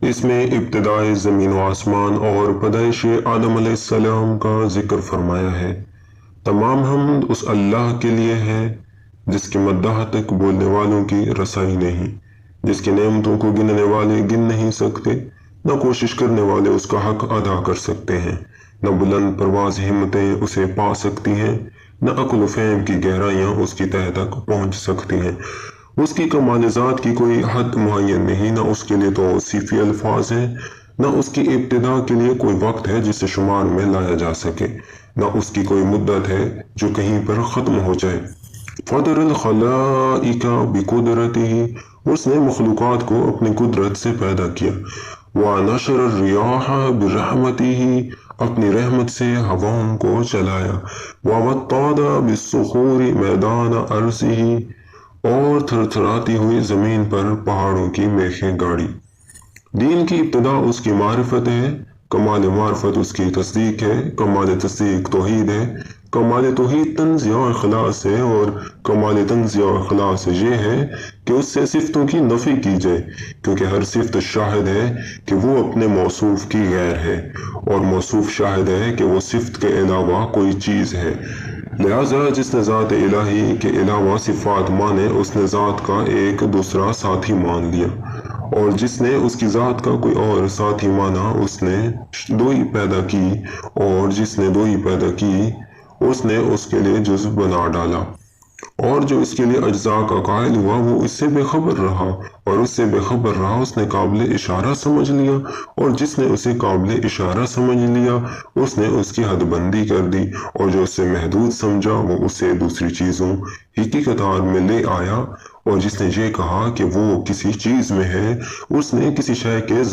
اس میں ابتدائے زمین و آسمان اور پیدائش آدم علیہ السلام کا ذکر فرمایا ہے۔ تمام حمد اس اللہ کے لیے ہے جس کے مداح تک بولنے والوں کی رسائی نہیں، جس کی نعمتوں کو گننے والے گن نہیں سکتے، نہ کوشش کرنے والے اس کا حق ادا کر سکتے ہیں، نہ بلند پرواز ہمتیں اسے پا سکتی ہیں، نہ عقل و فہم کی گہرائیاں اس کی تہہ تک پہنچ سکتی ہیں۔ اس کی کمال ذات کی کوئی حد معین نہیں، نہ اس کے لیے توصیفی الفاظ ہیں، نہ اس کی ابتدا کے لیے کوئی وقت ہے جسے شمار میں لایا جا سکے، نہ اس کی کوئی مدت ہے جو کہیں پر ختم ہو جائے۔ فطر الخلائق بقدرتہ، اس نے مخلوقات کو اپنی قدرت سے پیدا کیا۔ ونشر الریاح برحمتہ، اپنی رحمت سے ہواؤں کو چلایا۔ ووطد بالصخور میدان ارضہ، اور تھرتھراتی ہوئی زمین پر پہاڑوں کی میخیں گاڑی۔ دین کی ابتدا اس کی معرفت ہے، کمال معرفت اس کی تصدیق ہے، کمال تصدیق توحید ہے، کمال توحید تنزیہ و اخلاص ہے، اور کمال تنزیہ و اخلاص یہ ہے کہ اس سے صفتوں کی نفی کی جائے، کیونکہ ہر صفت شاہد ہے کہ وہ اپنے موصوف کی غیر ہے، اور موصوف شاہد ہے کہ وہ صفت کے علاوہ کوئی چیز ہے۔ لہذا جس نے ذات الہی کے علاوہ صفات مانے، اس نے ذات کا ایک دوسرا ساتھی مان لیا، اور جس نے اس کی ذات کا کوئی اور ساتھی مانا، اس نے دوئی پیدا کی، اور جس نے دوئی پیدا کی اس نے اس کے لیے جزو بنا ڈالا، اور جو اس کے لیے اجزاء کا قائل ہوا وہ اس سے بے خبر رہا، اور اس سے بے خبر رہا اس نے قابل اشارہ سمجھ لیا، اور جس نے اسے قابل اشارہ سمجھ لیا اس نے اس کی حد بندی کر دی، اور جو اسے محدود سمجھا وہ اسے دوسری چیزوں ہی کی قطار میں لے آیا، اور جس نے یہ کہا کہ وہ کسی چیز میں ہے اس نے کسی شے کے